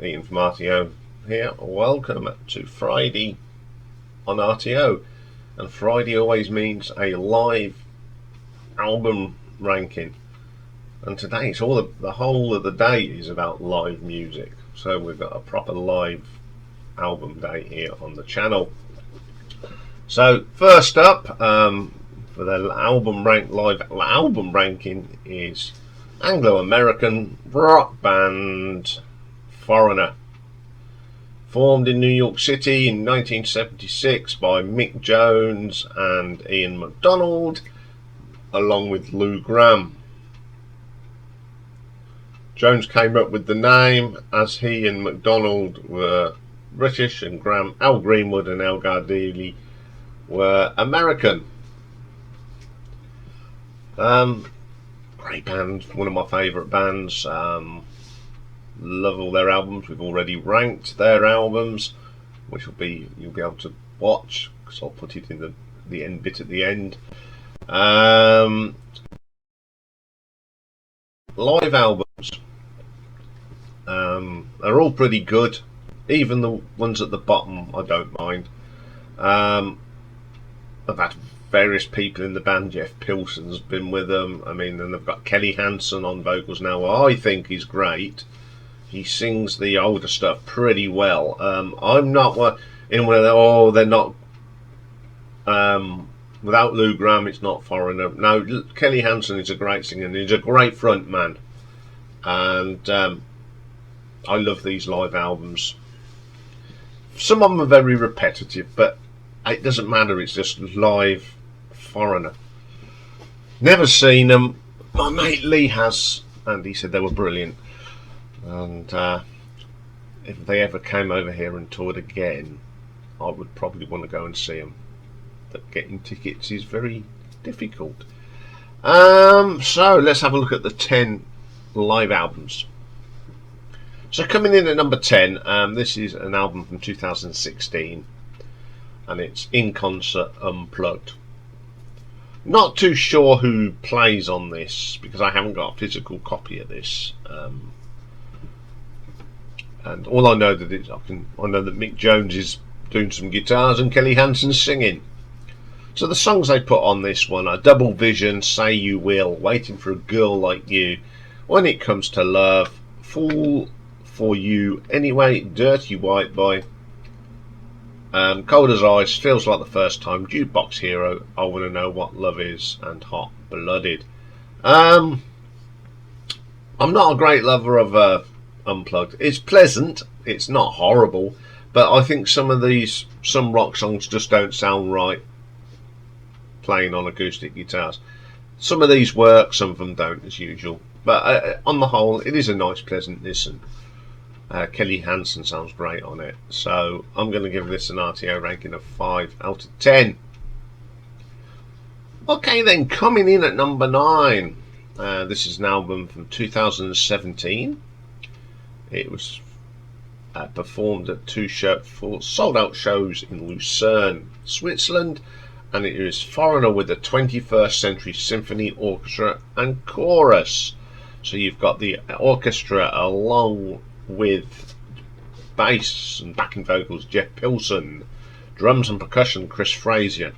Iain from RTO here. Welcome to Friday on RTO. And Friday always means a live album ranking. And today it's all the whole of the day is about live music. So we've got a proper live album day here on the channel. So first up, for the live album ranking is Anglo-American rock band Foreigner, formed in New York City in 1976 by Mick Jones and Ian MacDonald, along with Lou Gramm. Jones came up with the name as he and MacDonald were British and Al Greenwood and El Gardili were American. Great band, one of my favourite bands. Love all their albums. We've already ranked their albums, which you'll be able to watch because I'll put it in the end bit at the end. Live albums are all pretty good. Even the ones at the bottom, I don't mind. I've had various people in the band. Jeff Pilson's been with them. I mean, and they've got Kelly Hansen on vocals now. I think he's great. He sings the older stuff pretty well. I'm not in one of the, oh, they're not. Without Lou Gramm, it's not Foreigner. No, Kelly Hansen is a great singer and he's a great front man. And I love these live albums. Some of them are very repetitive, but it doesn't matter. It's just live Foreigner. Never seen them. My mate Lee has, and he said they were brilliant. And if they ever came over here and toured again, I would probably want to go and see them. But getting tickets is very difficult. So let's have a look at the 10 live albums. So coming in at number 10, this is an album from 2016, and it's In Concert Unplugged. Not too sure who plays on this because I haven't got a physical copy of this. And all I know that I know that Mick Jones is doing some guitars and Kelly Hansen's singing. So the songs they put on this one are Double Vision, Say You Will, Waiting for a Girl Like You, When It Comes to Love, Fool for You Anyway, Dirty White Boy, Cold as Ice, Feels Like the First Time, Jukebox Hero, I Want to Know What Love Is, and Hot Blooded. I'm not a great lover of Unplugged. It's pleasant, it's not horrible, but I think some rock songs just don't sound right playing on acoustic guitars. Some of these work, some of them don't, as usual, but on the whole it is a nice pleasant listen. Kelly Hansen sounds great on it, so I'm going to give this an RTO ranking of 5 out of 10. Okay then, coming in at number 9, this is an album from 2017. It was performed at 2 sold out shows in Lucerne, Switzerland, and it is Foreigner with the 21st Century Symphony Orchestra and Chorus. So you've got the orchestra along with bass and backing vocals Jeff Pilson, drums and percussion Chris Frazier,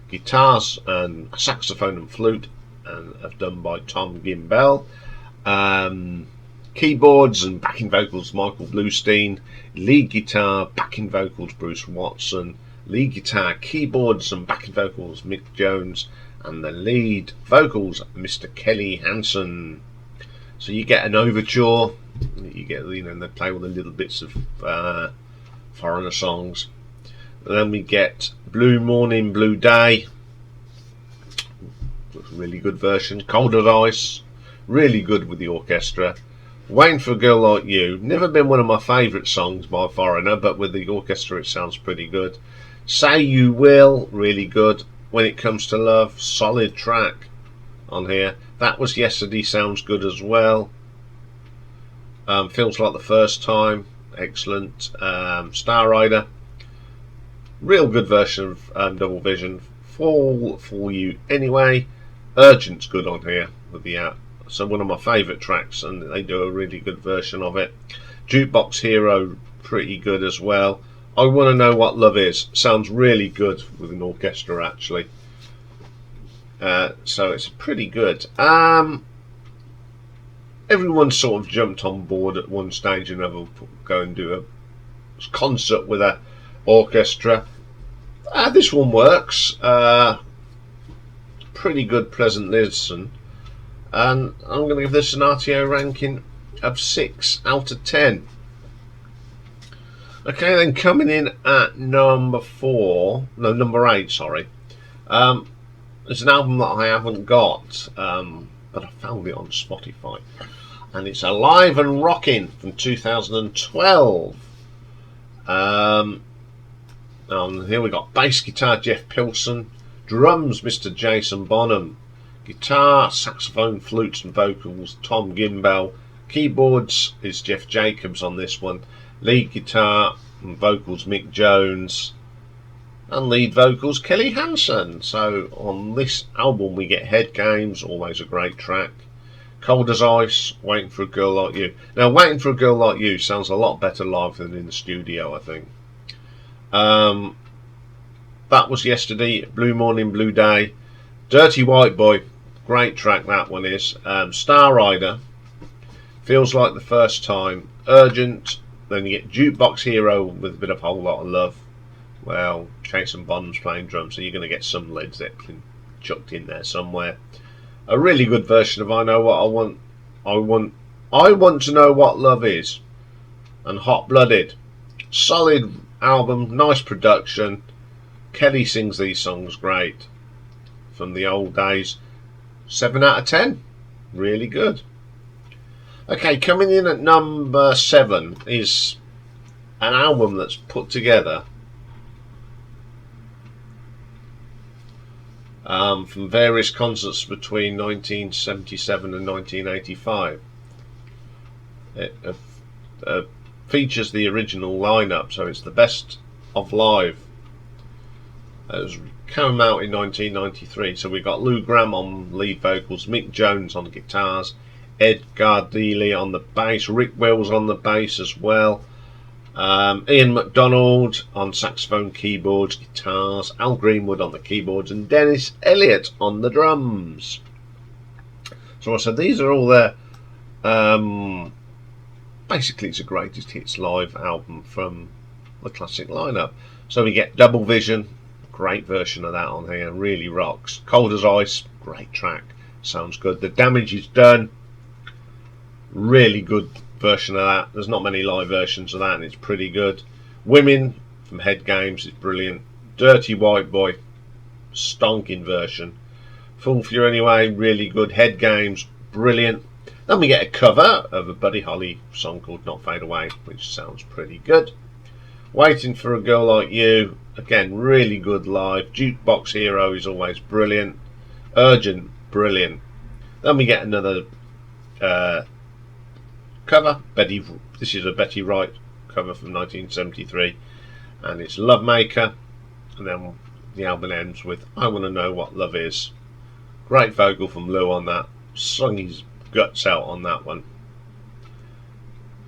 guitars and saxophone and flute and done by Tom Gimbel, keyboards and backing vocals Michael Bluestein, lead guitar, backing vocals Bruce Watson, lead guitar, keyboards and backing vocals Mick Jones, and the lead vocals Mr. Kelly Hansen. So you get an overture, you get, they play all the little bits of Foreigner songs. And then we get Blue Morning, Blue Day, really good version. Cold as Ice, really good with the orchestra. Waiting for a Girl Like You, never been one of my favourite songs by Foreigner, but with the orchestra it sounds pretty good. Say You Will, really good. When It Comes to Love, solid track on here. That Was Yesterday sounds good as well. Feels Like the First Time, excellent. Star Rider, real good version of Double Vision. Fall for You Anyway, Urgent's good on here with the So one of my favourite tracks, and they do a really good version of it. Jukebox Hero, pretty good as well. I Want to Know What Love Is sounds really good with an orchestra, actually. So it's pretty good. Everyone sort of jumped on board at one stage and another, go and do a concert with a orchestra. This one works. Pretty good, pleasant listen. And I'm going to give this an RTO ranking of 6 out of 10. Okay, then coming in at number 8, sorry. It's an album that I haven't got, but I found it on Spotify. And it's Alive and Rockin' from 2012. And here we got bass guitar Jeff Pilson, drums Mr. Jason Bonham, guitar, saxophone, flutes and vocals Tom Gimbel, keyboards is Jeff Jacobs on this one, lead guitar and vocals Mick Jones, and lead vocals Kelly Hansen. So on this album we get Head Games, always a great track, Cold as Ice, Waiting for a Girl Like You. Now Waiting for a Girl Like You sounds a lot better live than in the studio, I think. That was Yesterday, Blue Morning Blue Day, Dirty White Boy, great track that one is, Star Rider, Feels Like the First Time, Urgent, then you get Jukebox Hero with a bit of Whole Lot of Love. Well, Jason Bonham's playing drums, so you're going to get some Led Zeppelin chucked in there somewhere. A really good version of I Know What I Want. I Want to Know What Love Is. And Hot Blooded. Solid album, nice production. Kelly sings these songs great. From the old days. 7 out of 10. Really good. Okay, coming in at number 7 is an album that's put together from various concerts between 1977 and 1985. It features the original lineup, so it's the best of live. It came out in 1993, so we got Lou Gramm on lead vocals, Mick Jones on guitars, Ed Gardeli on the bass, Rick Wells on the bass as well, Ian McDonald on saxophone, keyboards, guitars, Al Greenwood on the keyboards, and Dennis Elliott on the drums. So I said these are all their basically it's a greatest hits live album from the classic lineup. So we get Double Vision, great version of that on here, really rocks. Cold as Ice, great track, sounds good. The Damage Is Done, really good version of that. There's not many live versions of that and it's pretty good. Women from Head Games is brilliant. Dirty White Boy, stonking version. Fool for You Anyway, really good. Head Games, brilliant. Then we get a cover of a Buddy Holly song called Not Fade Away, which sounds pretty good. Waiting for a Girl Like You, again really good live. Jukebox Hero is always brilliant. Urgent, brilliant. Then we get another cover. This is a Betty Wright cover from 1973, and it's Love Maker. And then the album ends with I Want to Know What Love Is. Great vocal from Lou on that. Sung his guts out on that one.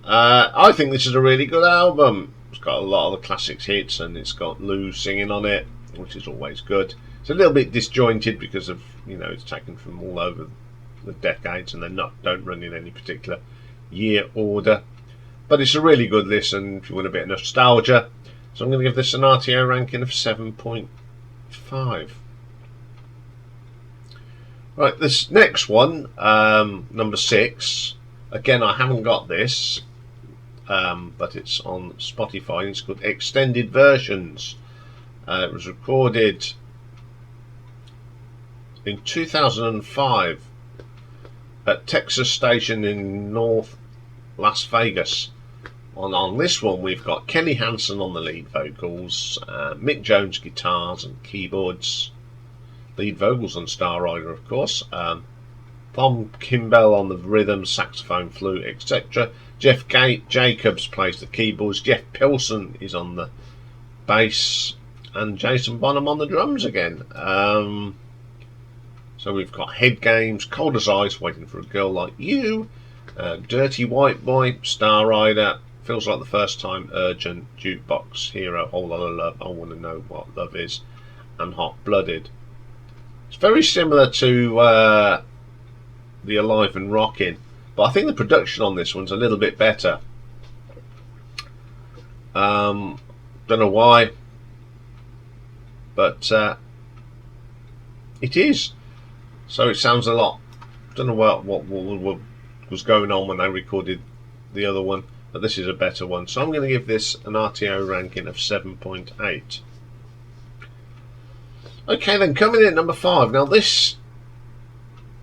I think this is a really good album. It's got a lot of the classics hits, and it's got Lou singing on it, which is always good. It's a little bit disjointed because of, you know, it's taken from all over the decades, and they're don't run in any particular year order. But it's a really good listen if you want a bit of nostalgia. So I'm going to give this an RTO ranking of 7.5. Right, this next one, number 6. Again, I haven't got this, but it's on Spotify. It's called Extended Versions. It was recorded in 2005 at Texas Station in North Las Vegas. On this one we've got Kelly Hansen on the lead vocals, Mick Jones guitars and keyboards, lead vocals on Star Rider of course, Tom Kimbell on the rhythm, saxophone, flute, etc. Jeff Jacobs plays the keyboards, Jeff Pilson is on the bass, and Jason Bonham on the drums again. So we've got Head Games, Cold as Ice, Waiting for a Girl Like You, Dirty White Boy, Star Rider, Feels Like the First Time, Urgent, Jukebox Hero, Whole Lot of Love, I Want to Know What Love Is, and Hot Blooded. It's very similar to the Alive and Rockin', but I think the production on this one's a little bit better. Don't know why, but it is. So it sounds a lot. Don't know what was going on when they recorded the other one, but this is a better one. So I'm going to give this an RTO ranking of 7.8. Okay, then coming in at number 5. Now this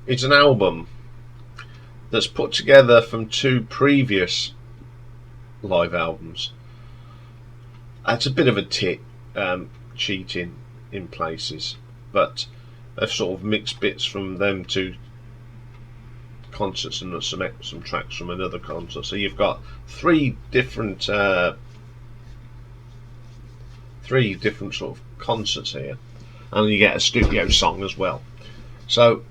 is an album that's put together from 2 previous live albums. It's a bit of a cheating in places, but they've sort of mixed bits from them 2 concerts and some tracks from another concert. So you've got 3 different sort of concerts here, and you get a studio song as well. So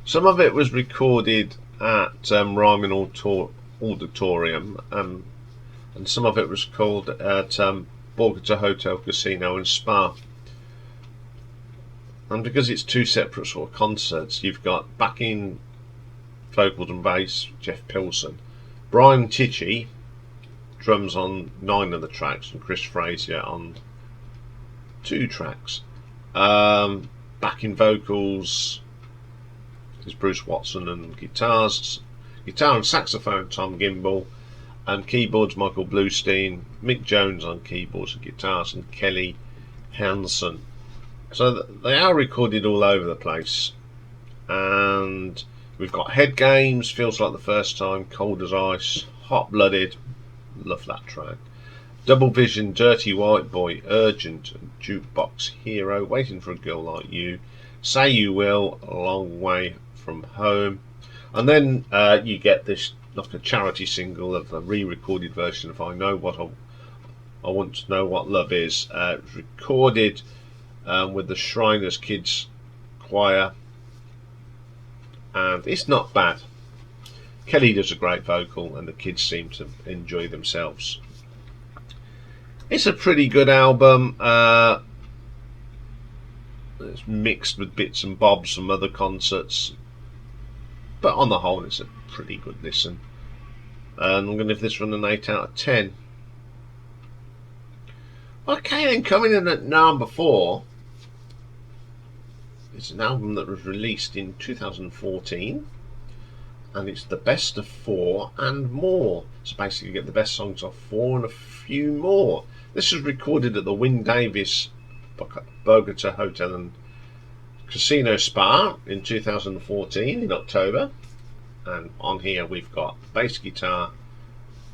some of it was recorded at Ryman Auditorium, and some of it was called at Orchestra Hotel, Casino and Spa. And because it's 2 separate sort of concerts, you've got backing vocals and bass, Jeff Pilson, Brian Tichy, drums on 9 of the tracks, and Chris Frazier on 2 tracks. Backing vocals is Bruce Watson, and guitar and saxophone Tom Gimbel, and keyboards Michael Bluestein, Mick Jones on keyboards and guitars, and Kelly Hansen. So they are recorded all over the place. And we've got Head Games, Feels Like the First Time, Cold as Ice, Hot Blooded, love that track, Double Vision, Dirty White Boy, Urgent, Jukebox Hero, Waiting for a Girl Like You, Say You Will, A Long Way From Home. And then you get this like a charity single of a re-recorded version of I Want to Know What Love Is. It was recorded with the Shriners Kids Choir, and it's not bad. Kelly does a great vocal, and the kids seem to enjoy themselves. It's a pretty good album. It's mixed with bits and bobs from other concerts, but on the whole it's a pretty good listen, and I'm going to give this one an 8 out of 10. Okay, then coming in at number 4, it's an album that was released in 2014, and it's The Best of 4 and More. So basically you get the best songs of 4 and a few more. This was recorded at the Wynne Davis Bogota Hotel and Casino Spa in 2014 in October. And on here we've got bass guitar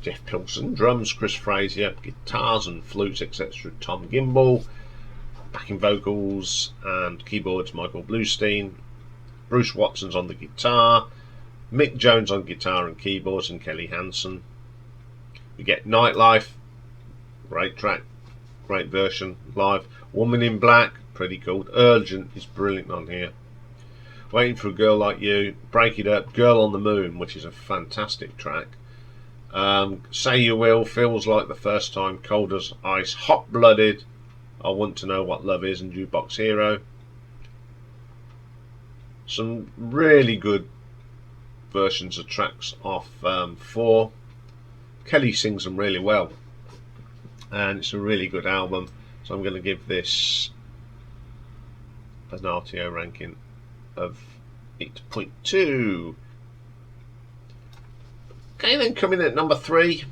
Jeff Pilson, drums Chris Frazier, guitars and flutes etc. Tom Gimbel, backing vocals and keyboards Michael Bluestein, Bruce Watson's on the guitar, Mick Jones on guitar and keyboards, and Kelly Hansen. We get Nightlife, great track, great version live. Woman in Black, pretty cool. Urgent is brilliant on here. Waiting for a Girl Like You, Break It Up, Girl on the Moon, which is a fantastic track. Say You Will, Feels Like the First Time, Cold as Ice, Hot Blooded, I Want to Know What Love Is, and Jukebox Hero. Some really good versions of tracks off 4. Kelly sings them really well, and it's a really good album. So I'm going to give this an RTO ranking of 8.2. Okay, then coming in at number 3,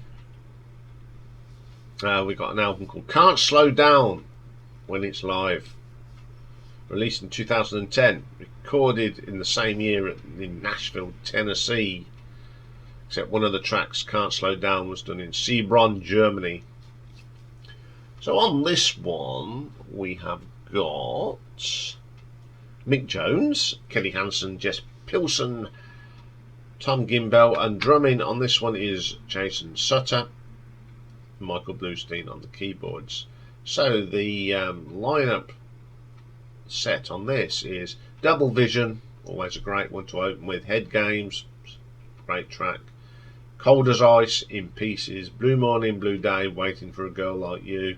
we got an album called Can't Slow Down When It's Live, released in 2010, recorded in the same year in Nashville, Tennessee, except one of the tracks, Can't Slow Down, was done in Seebronn, Germany. So on this one we have got Mick Jones, Kelly Hansen, Jess Pilson, Tom Gimbel, and drumming on this one is Jason Sutter, Michael Bluestein on the keyboards. So the lineup set on this is Double Vision, always a great one to open with. Head Games, great track. Cold as Ice, In Pieces. Blue Morning, Blue Day, Waiting for a Girl Like You.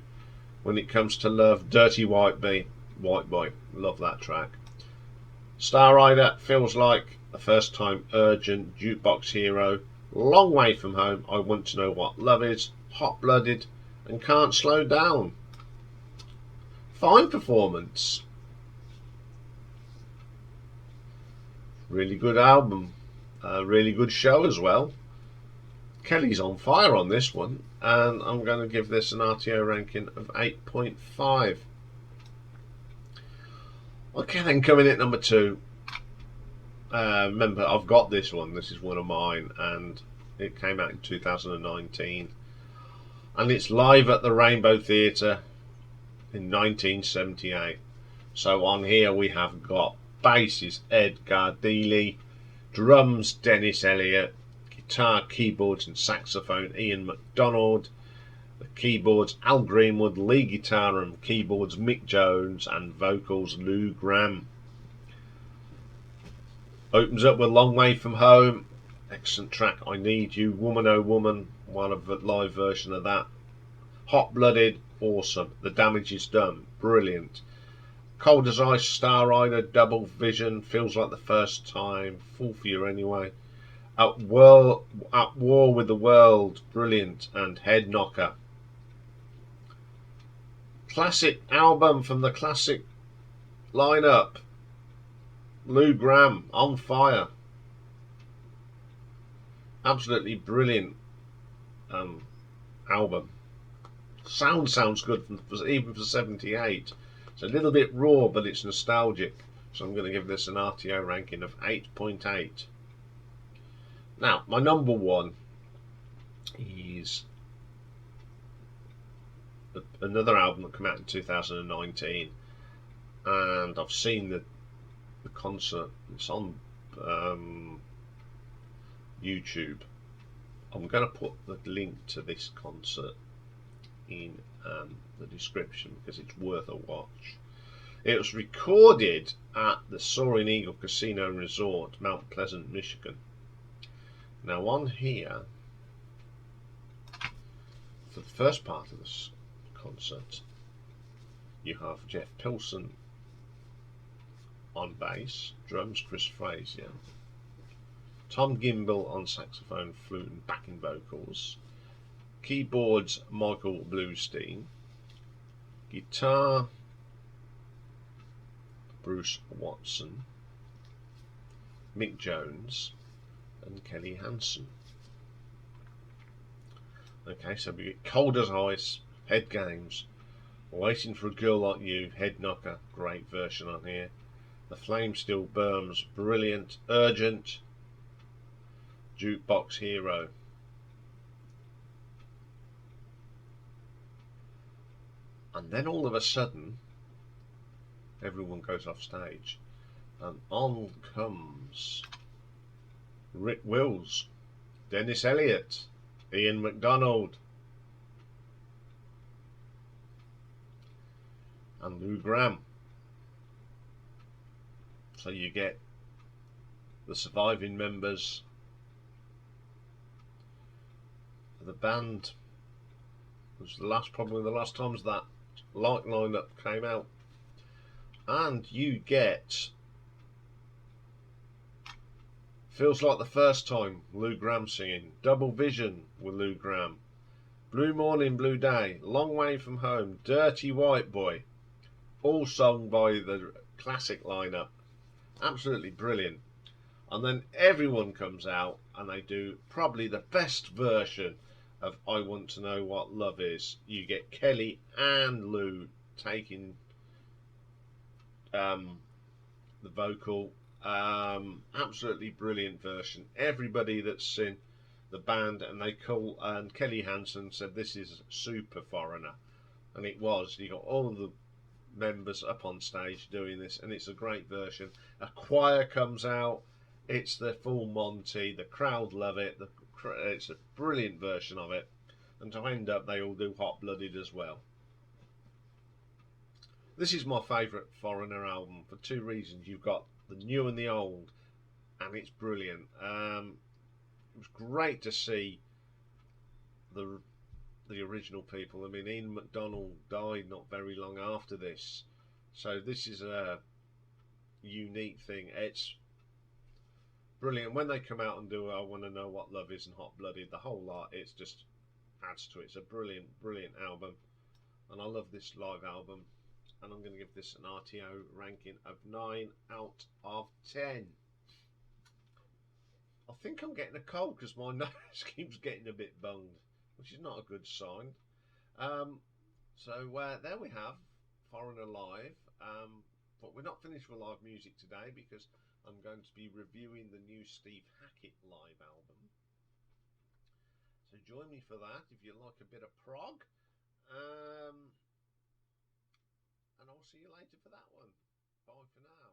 When It Comes to Love, Dirty White Boy, love that track. Star Rider, Feels Like the First Time, Urgent, Jukebox Hero, Long Way From Home, I Want to Know What Love Is, Hot Blooded, and Can't Slow Down. Fine performance. Really good album. Really good show as well. Kelly's on fire on this one, and I'm going to give this an RTO ranking of 8.5. Okay, then coming in at number 2. Remember, I've got this one. This is one of mine, and it came out in 2019. And it's live at the Rainbow Theatre in 1978. So on here we have got basses Edgar Dealey, drums Dennis Elliott, guitar, keyboards and saxophone Ian MacDonald, the keyboards Al Greenwood, lead guitar and keyboards Mick Jones, and vocals Lou Gramm. Opens up with Long Way From Home, excellent track. I Need You, Woman Oh Woman, one of the live version of that. Hot Blooded, awesome. The Damage Is Done, brilliant. Cold as Ice, Star Rider, Double Vision, Feels Like the First Time, Fall For You Anyway. At War with the World, brilliant. And Head Knocker. Classic album from the classic lineup. Lou Gramm, on fire. Absolutely brilliant album. Sounds good, even for 78. It's a little bit raw, but it's nostalgic. So I'm going to give this an RTO ranking of 8.8. Now, my number 1 is another album that came out in 2019, and I've seen the concert. It's on YouTube. I'm going to put the link to this concert in the description because it's worth a watch. It was recorded at the Soaring Eagle Casino and Resort, Mount Pleasant, Michigan. Now on here, for the first part of this concert, you have Jeff Pilson on bass, drums Chris Frazier, Tom Gimble on saxophone, flute and backing vocals, keyboards Michael Bluestein, guitar Bruce Watson, Mick Jones and Kelly Hansen. Okay, so we get Cold as Ice, Head Games, Waiting for a Girl Like You, Head Knocker, great version on here. The Flame Still Burns, brilliant. Urgent, Jukebox Hero. And then all of a sudden, everyone goes off stage, and on comes Rick Wills, Dennis Elliott, Ian MacDonald, and Lou Gramm. So you get the surviving members of the band. It was probably the last times that light lineup came out, and you get Feels Like the First Time, Lou Gramm singing, Double Vision with Lou Gramm, Blue Morning, Blue Day, Long Way From Home, Dirty White Boy, all sung by the classic lineup. Absolutely brilliant. And then everyone comes out and they do probably the best version of I Want to Know What Love Is. You get Kelly and Lou taking the vocal. Absolutely brilliant version. Everybody that's in the band, and Kelly Hansen said this is super Foreigner, and it was. You got all of the members up on stage doing this, and it's a great version. A choir comes out, it's the full Monty, the crowd love it, it's a brilliant version of it, and to end up they all do Hot Blooded as well. This is my favourite Foreigner album for two reasons. You've got the new and the old, and it's brilliant. It was great to see the original people. I mean, Ian MacDonald died not very long after this, so this is a unique thing. It's brilliant when they come out and do "I Want to Know What Love Is" and "Hot Blooded." The whole lot, it's just adds to it. It's a brilliant, brilliant album, and I love this live album. And I'm going to give this an RTO ranking of 9 out of 10. I think I'm getting a cold because my nose keeps getting a bit bunged, which is not a good sign. So there we have Foreigner Live. But we're not finished with live music today because I'm going to be reviewing the new Steve Hackett live album. So join me for that if you like a bit of prog. And I'll see you later for that one. Bye for now.